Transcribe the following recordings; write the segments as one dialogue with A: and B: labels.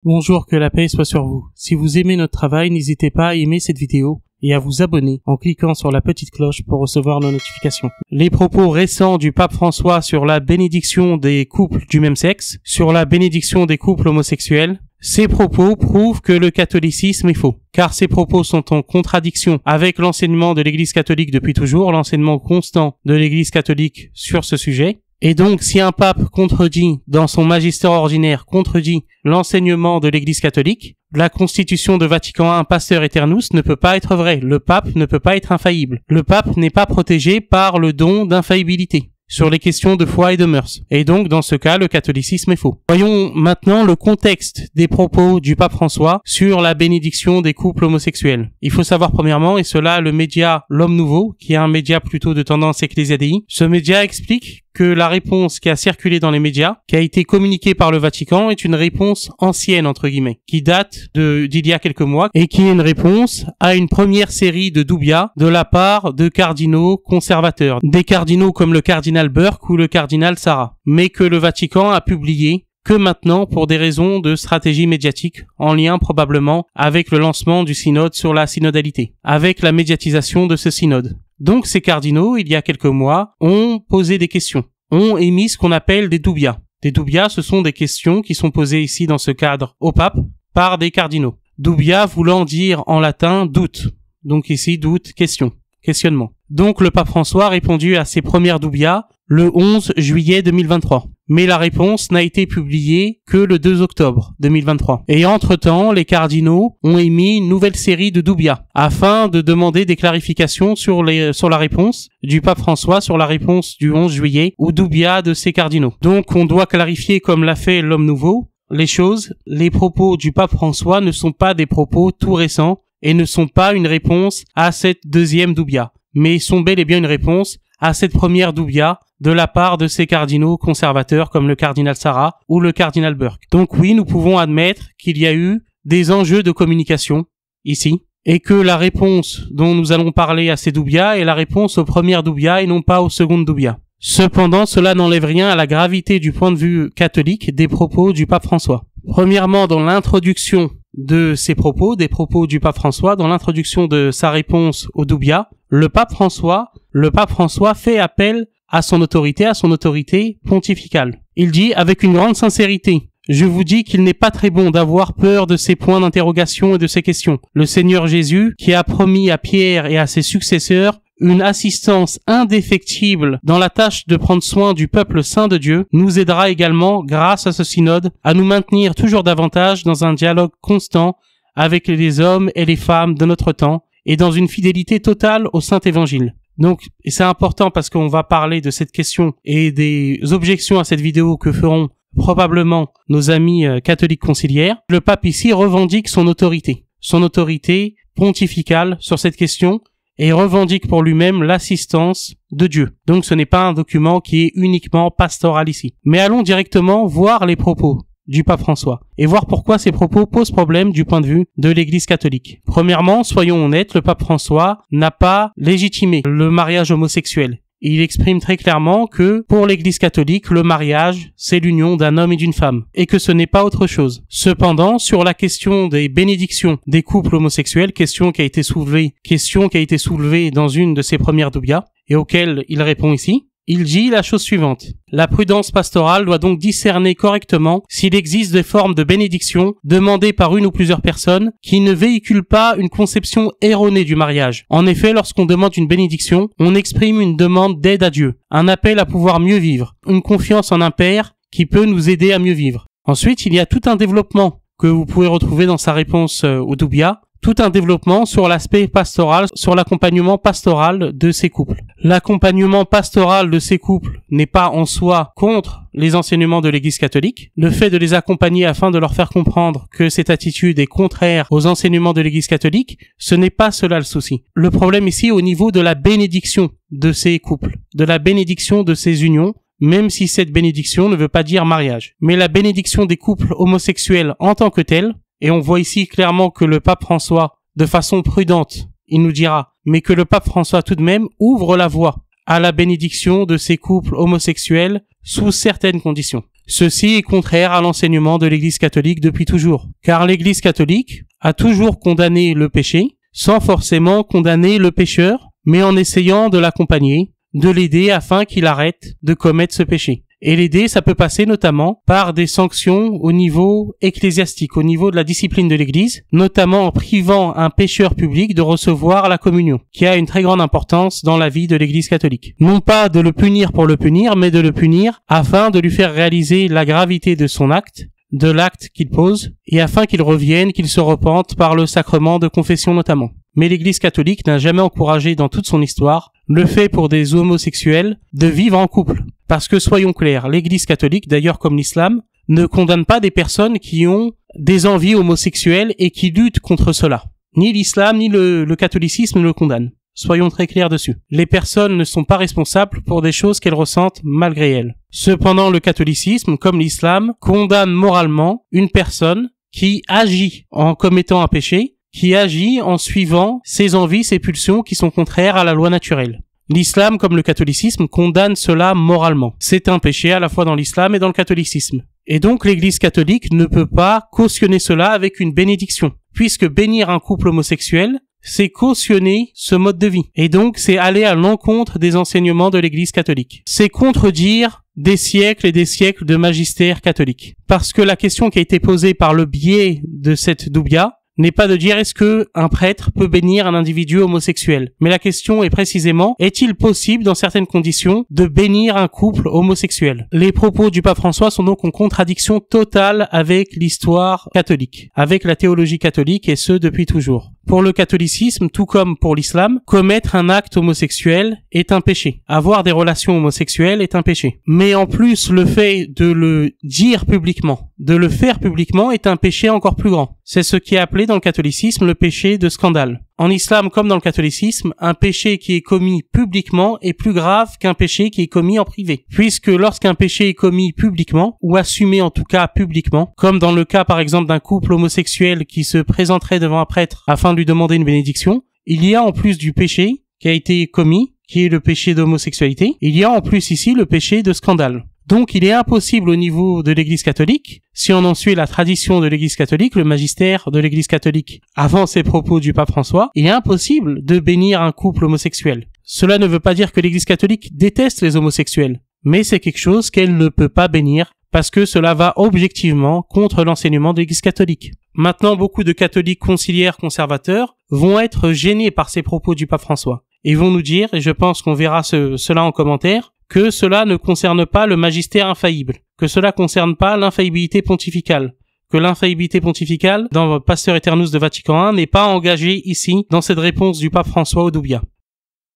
A: Bonjour, que la paix soit sur vous. Si vous aimez notre travail, n'hésitez pas à aimer cette vidéo et à vous abonner en cliquant sur la petite cloche pour recevoir nos notifications. Les propos récents du pape François sur la bénédiction des couples du même sexe, sur la bénédiction des couples homosexuels, ces propos prouvent que le catholicisme est faux, car ces propos sont en contradiction avec l'enseignement de l'Église catholique depuis toujours, l'enseignement constant de l'Église catholique sur ce sujet. Et donc, si un pape contredit, dans son magistère ordinaire, contredit l'enseignement de l'Église catholique, la constitution de Vatican I, Pasteur Aeternus, ne peut pas être vraie. Le pape ne peut pas être infaillible. Le pape n'est pas protégé par le don d'infaillibilité sur les questions de foi et de mœurs. Et donc, dans ce cas, le catholicisme est faux. Voyons maintenant le contexte des propos du pape François sur la bénédiction des couples homosexuels. Il faut savoir premièrement, et cela le média L'Homme Nouveau, qui est un média plutôt de tendance ecclésiadéi, ce média explique que la réponse qui a circulé dans les médias, qui a été communiquée par le Vatican, est une réponse ancienne, entre guillemets, qui date d'il y a quelques mois, et qui est une réponse à une première série de doubias de la part de cardinaux conservateurs, des cardinaux comme le cardinal Burke ou le cardinal Sarah, mais que le Vatican a publié que maintenant pour des raisons de stratégie médiatique, en lien probablement avec le lancement du synode sur la synodalité, avec la médiatisation de ce synode. Donc ces cardinaux, il y a quelques mois, ont posé des questions, ont émis ce qu'on appelle des doubias. Des doubias, ce sont des questions qui sont posées ici dans ce cadre au pape par des cardinaux. Dubia voulant dire en latin doute. Donc ici, doute, question, questionnement. Donc le pape François a répondu à ces premières doubias le 11 juillet 2023. Mais la réponse n'a été publiée que le 2 octobre 2023. Et entre-temps, les cardinaux ont émis une nouvelle série de doubias afin de demander des clarifications sur la réponse du pape François, sur la réponse du 11 juillet ou doubias de ces cardinaux. Donc on doit clarifier, comme l'a fait l'Homme Nouveau, les choses. Les propos du pape François ne sont pas des propos tout récents et ne sont pas une réponse à cette deuxième doubia, mais sont bel et bien une réponse à cette première doubia de la part de ces cardinaux conservateurs comme le cardinal Sarah ou le cardinal Burke. Donc oui, nous pouvons admettre qu'il y a eu des enjeux de communication ici, et que la réponse dont nous allons parler à ces doubias est la réponse aux premières doubias et non pas aux secondes doubias. Cependant, cela n'enlève rien à la gravité du point de vue catholique des propos du pape François. Premièrement, dans l'introduction de ces propos, des propos du pape François, dans l'introduction de sa réponse aux doubias, le pape François fait appel à son autorité pontificale. Il dit avec une grande sincérité: je vous dis qu'il n'est pas très bon d'avoir peur de ces points d'interrogation et de ces questions. Le Seigneur Jésus, qui a promis à Pierre et à ses successeurs une assistance indéfectible dans la tâche de prendre soin du peuple saint de Dieu, nous aidera également, grâce à ce synode, à nous maintenir toujours davantage dans un dialogue constant avec les hommes et les femmes de notre temps et dans une fidélité totale au Saint Évangile. Donc, et c'est important parce qu'on va parler de cette question et des objections à cette vidéo que feront probablement nos amis catholiques conciliaires. Le pape ici revendique son autorité pontificale sur cette question, et revendique pour lui-même l'assistance de Dieu. Donc ce n'est pas un document qui est uniquement pastoral ici. Mais allons directement voir les propos du pape François et voir pourquoi ces propos posent problème du point de vue de l'Église catholique. Premièrement, soyons honnêtes, le pape François n'a pas légitimé le mariage homosexuel. Il exprime très clairement que pour l'Église catholique, le mariage, c'est l'union d'un homme et d'une femme, et que ce n'est pas autre chose. Cependant, sur la question des bénédictions des couples homosexuels, question qui a été soulevée dans une de ses premières doubias, et auquel il répond ici, il dit la chose suivante: la prudence pastorale doit donc discerner correctement s'il existe des formes de bénédiction demandées par une ou plusieurs personnes qui ne véhiculent pas une conception erronée du mariage. En effet, lorsqu'on demande une bénédiction, on exprime une demande d'aide à Dieu, un appel à pouvoir mieux vivre, une confiance en un Père qui peut nous aider à mieux vivre. Ensuite, il y a tout un développement que vous pouvez retrouver dans sa réponse au doubia, tout un développement sur l'aspect pastoral, sur l'accompagnement pastoral de ces couples. L'accompagnement pastoral de ces couples n'est pas en soi contre les enseignements de l'Église catholique. Le fait de les accompagner afin de leur faire comprendre que cette attitude est contraire aux enseignements de l'Église catholique, ce n'est pas cela le souci. Le problème ici est au niveau de la bénédiction de ces couples, de la bénédiction de ces unions, même si cette bénédiction ne veut pas dire mariage. Mais la bénédiction des couples homosexuels en tant que telle, et on voit ici clairement que le pape François, de façon prudente, il nous dira, mais que le pape François tout de même ouvre la voie à la bénédiction de ces couples homosexuels sous certaines conditions. Ceci est contraire à l'enseignement de l'Église catholique depuis toujours, car l'Église catholique a toujours condamné le péché, sans forcément condamner le pécheur, mais en essayant de l'accompagner, de l'aider afin qu'il arrête de commettre ce péché. Et l'aider, ça peut passer notamment par des sanctions au niveau ecclésiastique, au niveau de la discipline de l'Église, notamment en privant un pécheur public de recevoir la communion, qui a une très grande importance dans la vie de l'Église catholique. Non pas de le punir pour le punir, mais de le punir afin de lui faire réaliser la gravité de son acte, de l'acte qu'il pose, et afin qu'il revienne, qu'il se repente par le sacrement de confession notamment. Mais l'Église catholique n'a jamais encouragé dans toute son histoire le fait pour des homosexuels de vivre en couple. Parce que soyons clairs, l'Église catholique, d'ailleurs comme l'islam, ne condamne pas des personnes qui ont des envies homosexuelles et qui luttent contre cela. Ni l'islam ni le catholicisme ne le condamnent. Soyons très clairs dessus. Les personnes ne sont pas responsables pour des choses qu'elles ressentent malgré elles. Cependant, le catholicisme, comme l'islam, condamne moralement une personne qui agit en commettant un péché, qui agit en suivant ses envies, ses pulsions qui sont contraires à la loi naturelle. L'islam, comme le catholicisme, condamne cela moralement. C'est un péché à la fois dans l'islam et dans le catholicisme. Et donc l'Église catholique ne peut pas cautionner cela avec une bénédiction, puisque bénir un couple homosexuel, c'est cautionner ce mode de vie. Et donc c'est aller à l'encontre des enseignements de l'Église catholique. C'est contredire des siècles et des siècles de magistère catholique. Parce que la question qui a été posée par le biais de cette doubia n'est pas de dire est-ce que un prêtre peut bénir un individu homosexuel. Mais la question est précisément, est-il possible dans certaines conditions de bénir un couple homosexuel? Les propos du pape François sont donc en contradiction totale avec l'histoire catholique, avec la théologie catholique et ce depuis toujours. Pour le catholicisme, tout comme pour l'islam, commettre un acte homosexuel est un péché. Avoir des relations homosexuelles est un péché. Mais en plus, le fait de le dire publiquement, de le faire publiquement est un péché encore plus grand. C'est ce qui est appelé dans le catholicisme le péché de scandale. En islam comme dans le catholicisme, un péché qui est commis publiquement est plus grave qu'un péché qui est commis en privé. Puisque lorsqu'un péché est commis publiquement, ou assumé en tout cas publiquement, comme dans le cas par exemple d'un couple homosexuel qui se présenterait devant un prêtre afin de lui demander une bénédiction, il y a en plus du péché qui a été commis, qui est le péché d'homosexualité, il y a en plus ici le péché de scandale. Donc il est impossible au niveau de l'Église catholique, si on en suit la tradition de l'Église catholique, le magistère de l'Église catholique avant ces propos du pape François, il est impossible de bénir un couple homosexuel. Cela ne veut pas dire que l'Église catholique déteste les homosexuels, mais c'est quelque chose qu'elle ne peut pas bénir parce que cela va objectivement contre l'enseignement de l'Église catholique. Maintenant, beaucoup de catholiques conciliaires conservateurs vont être gênés par ces propos du pape François et vont nous dire, et je pense qu'on verra cela en commentaire, que cela ne concerne pas le magistère infaillible, que cela concerne pas l'infaillibilité pontificale, que l'infaillibilité pontificale dans Pasteur Aeternus de Vatican I n'est pas engagée ici dans cette réponse du pape François au doubia.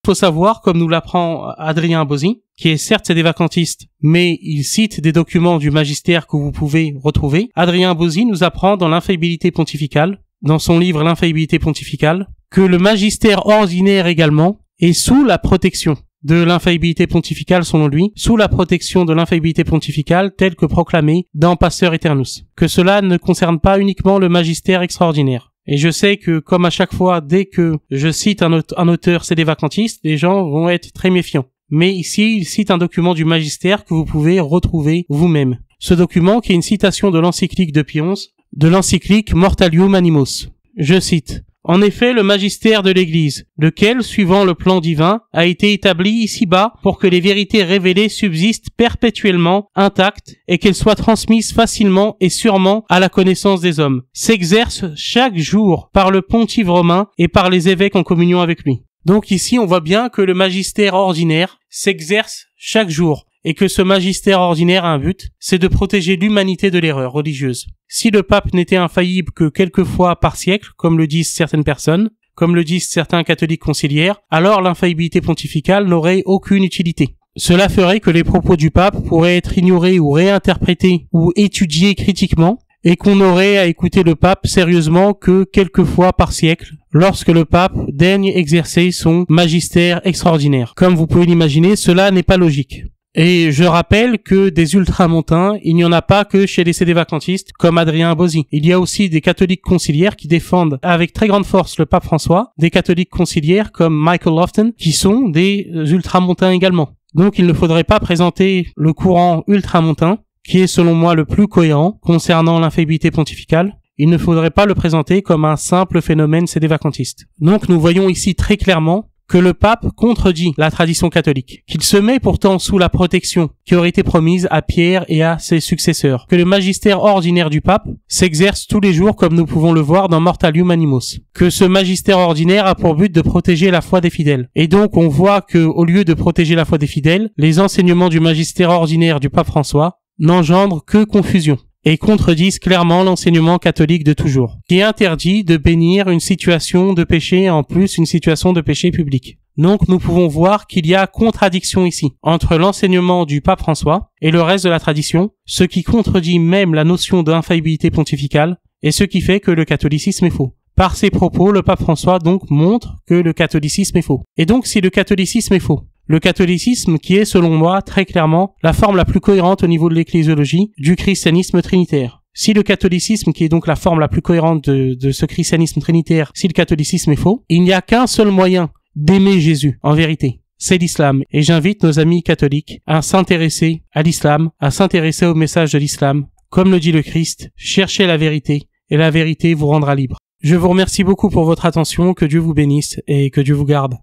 A: Il faut savoir, comme nous l'apprend Adrien Bozzi, qui est certes sédévacantiste, mais il cite des documents du magistère que vous pouvez retrouver. Adrien Bozzi nous apprend dans l'infaillibilité pontificale, dans son livre L'infaillibilité pontificale, que le magistère ordinaire également est sous la protection de l'infaillibilité pontificale selon lui, sous la protection de l'infaillibilité pontificale telle que proclamée dans Pasteur Aeternus. Que cela ne concerne pas uniquement le magistère extraordinaire. Et je sais que, comme à chaque fois, dès que je cite un auteur sédévacantiste, les gens vont être très méfiants. Mais ici, il cite un document du magistère que vous pouvez retrouver vous-même. Ce document qui est une citation de l'encyclique de Pie XI, de l'encyclique Mortalium Animos. Je cite. En effet, le magistère de l'Église, lequel, suivant le plan divin, a été établi ici-bas pour que les vérités révélées subsistent perpétuellement intactes et qu'elles soient transmises facilement et sûrement à la connaissance des hommes, s'exerce chaque jour par le pontife romain et par les évêques en communion avec lui. Donc ici, on voit bien que le magistère ordinaire s'exerce chaque jour. Et que ce magistère ordinaire a un but, c'est de protéger l'humanité de l'erreur religieuse. Si le pape n'était infaillible que quelques fois par siècle, comme le disent certaines personnes, comme le disent certains catholiques conciliaires, alors l'infaillibilité pontificale n'aurait aucune utilité. Cela ferait que les propos du pape pourraient être ignorés ou réinterprétés ou étudiés critiquement, et qu'on n'aurait à écouter le pape sérieusement que quelques fois par siècle, lorsque le pape daigne exercer son magistère extraordinaire. Comme vous pouvez l'imaginer, cela n'est pas logique. Et je rappelle que des ultramontains, il n'y en a pas que chez les sédévacantistes comme Adrien Bozzi. Il y a aussi des catholiques conciliaires qui défendent avec très grande force le pape François, des catholiques conciliaires comme Michael Lofton qui sont des ultramontains également. Donc il ne faudrait pas présenter le courant ultramontain qui est selon moi le plus cohérent concernant l'infaillibilité pontificale, il ne faudrait pas le présenter comme un simple phénomène sédévacantiste. Donc nous voyons ici très clairement que le pape contredit la tradition catholique, qu'il se met pourtant sous la protection qui aurait été promise à Pierre et à ses successeurs, que le magistère ordinaire du pape s'exerce tous les jours comme nous pouvons le voir dans Mortalium Animos, que ce magistère ordinaire a pour but de protéger la foi des fidèles. Et donc on voit que, au lieu de protéger la foi des fidèles, les enseignements du magistère ordinaire du pape François n'engendrent que confusion et contredisent clairement l'enseignement catholique de toujours, qui interdit de bénir une situation de péché, en plus une situation de péché public. Donc nous pouvons voir qu'il y a contradiction ici entre l'enseignement du pape François et le reste de la tradition, ce qui contredit même la notion d'infaillibilité pontificale et ce qui fait que le catholicisme est faux. Par ses propos, le pape François donc montre que le catholicisme est faux. Et donc si le catholicisme est faux, le catholicisme qui est, selon moi, très clairement, la forme la plus cohérente au niveau de l'ecclésiologie du christianisme trinitaire. Si le catholicisme, qui est donc la forme la plus cohérente de ce christianisme trinitaire, si le catholicisme est faux, il n'y a qu'un seul moyen d'aimer Jésus, en vérité. C'est l'islam. Et j'invite nos amis catholiques à s'intéresser à l'islam, à s'intéresser au message de l'islam. Comme le dit le Christ, cherchez la vérité, et la vérité vous rendra libre. Je vous remercie beaucoup pour votre attention, que Dieu vous bénisse et que Dieu vous garde.